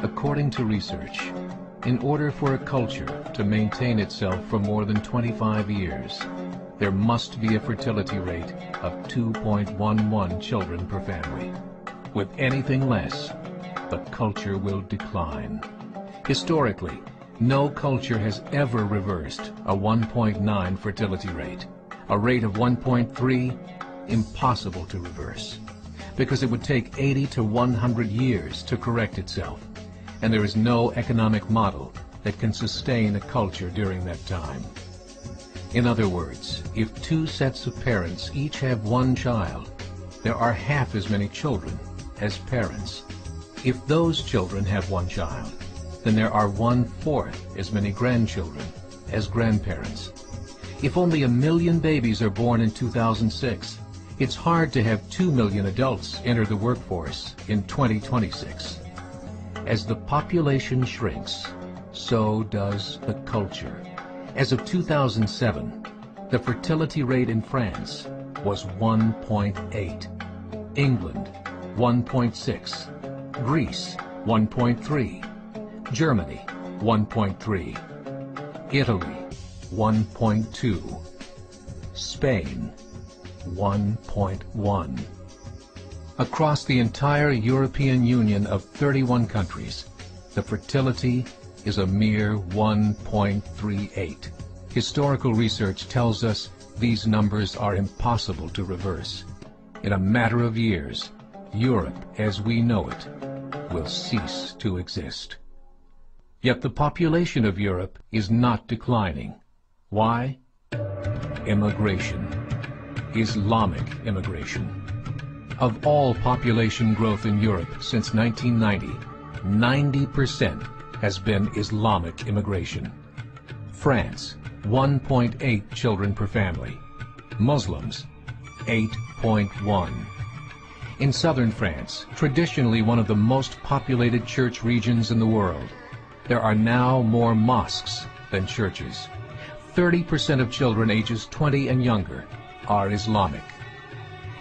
According to research, in order for a culture to maintain itself for more than 25 years, there must be a fertility rate of 2.11 children per family. With anything less, the culture will decline. Historically, no culture has ever reversed a 1.9 fertility rate. A rate of 1.3, impossible to reverse, because it would take 80 to 100 years to correct itself, and there is no economic model that can sustain a culture during that time. In other words, if two sets of parents each have one child, there are half as many children as parents. If those children have one child, then there are 1/4 as many grandchildren as grandparents. If only 1 million babies are born in 2006, it's hard to have 2 million adults enter the workforce in 2026. As the population shrinks, so does the culture. As of 2007, the fertility rate in France was 1.8, England 1.6, Greece 1.3, Germany 1.3, Italy 1.2, Spain 1.1. Across the entire European Union of 31 countries, the fertility is a mere 1.38. Historical research tells us these numbers are impossible to reverse. In a matter of years, Europe as we know it will cease to exist. Yet the population of Europe is not declining. Why? Immigration. Islamic immigration. Of all population growth in Europe since 1990, 90% has been Islamic immigration. France, 1.8 children per family. Muslims, 8.1. In southern France, traditionally one of the most populated church regions in the world, there are now more mosques than churches. 30% of children ages 20 and younger are Islamic.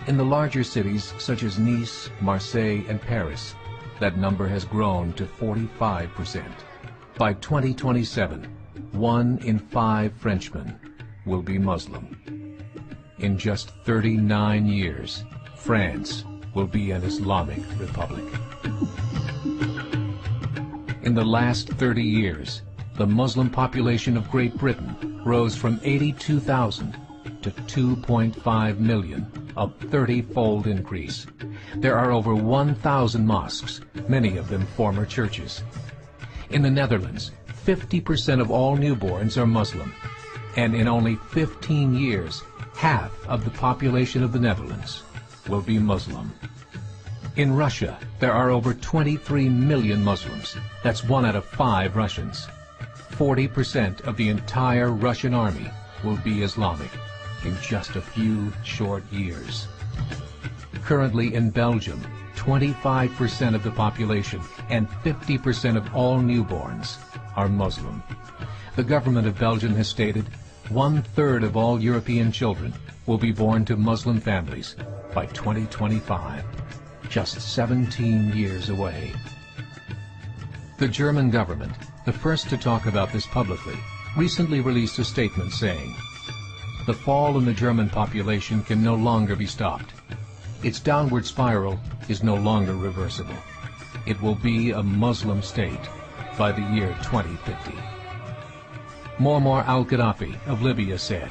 In the larger cities such as Nice, Marseille, and Paris, that number has grown to 45%. By 2027, 1 in 5 Frenchmen will be Muslim. In just 39 years, France will be an Islamic republic. In the last 30 years, the Muslim population of Great Britain rose from 82,000 to 2.5 million, a 30-fold increase. There are over 1,000 mosques, many of them former churches. In the Netherlands, 50% of all newborns are Muslim, and in only 15 years, half of the population of the Netherlands will be Muslim. In Russia, there are over 23 million Muslims. That's 1 out of 5 Russians. 40% of the entire Russian army will be Islamic in just a few short years. Currently in Belgium, 25% of the population and 50% of all newborns are Muslim. The government of Belgium has stated 1/3 of all European children will be born to Muslim families by 2025, just 17 years away. The German government, the first to talk about this publicly, recently released a statement saying, "The fall in the German population can no longer be stopped. Its downward spiral is no longer reversible. It will be a Muslim state by the year 2050. Muammar al-Gaddafi of Libya said,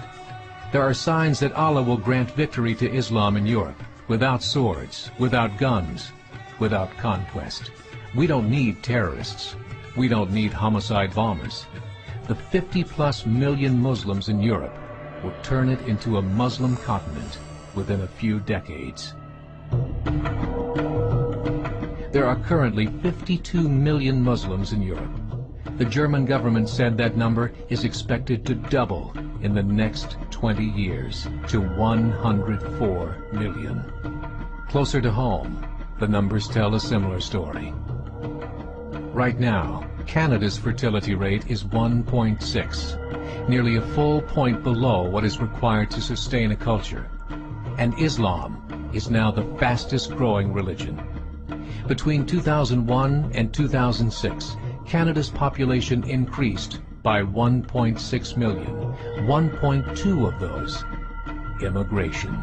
"There are signs that Allah will grant victory to Islam in Europe, without swords, without guns, without conquest. We don't need terrorists. We don't need homicide bombers. The 50+ million Muslims in Europe will turn it into a Muslim continent within a few decades." There are currently 52 million Muslims in Europe. The German government said that number is expected to double in the next 20 years to 104 million. Closer to home, the numbers tell a similar story. Right now, Canada's fertility rate is 1.6, nearly a full point below what is required to sustain a culture. and Islam is now the fastest growing religion. Between 2001 and 2006, Canada's population increased by 1.6 million, 1.2 of those immigration.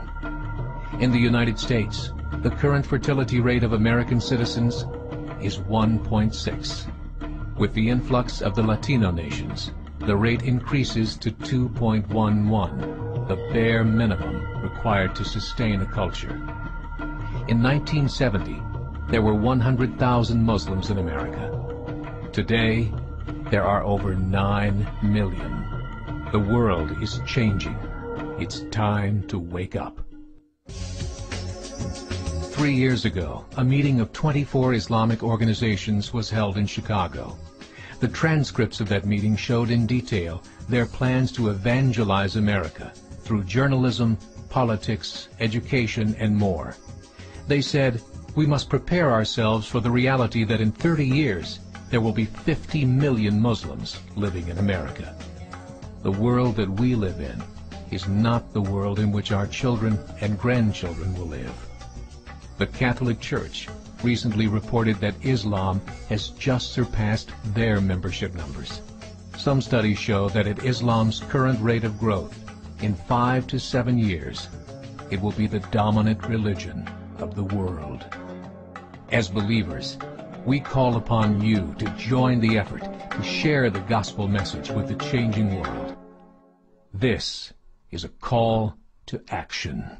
In the United States, the current fertility rate of American citizens is 1.6. With the influx of the Latino nations, the rate increases to 2.11, the bare minimum required to sustain a culture. In 1970, there were 100,000 Muslims in America. Today, there are over 9 million. The world is changing. It's time to wake up. 3 years ago, a meeting of 24 Islamic organizations was held in Chicago. The transcripts of that meeting showed in detail their plans to evangelize America through journalism, politics, education, and more. They said, we must prepare ourselves for the reality that in 30 years, there will be 50 million Muslims living in America. The world that we live in is not the world in which our children and grandchildren will live. The Catholic Church recently reported that Islam has just surpassed their membership numbers. Some studies show that at Islam's current rate of growth, in 5 to 7 years, it will be the dominant religion of the world. As believers, we call upon you to join the effort to share the gospel message with the changing world. This is a call to action.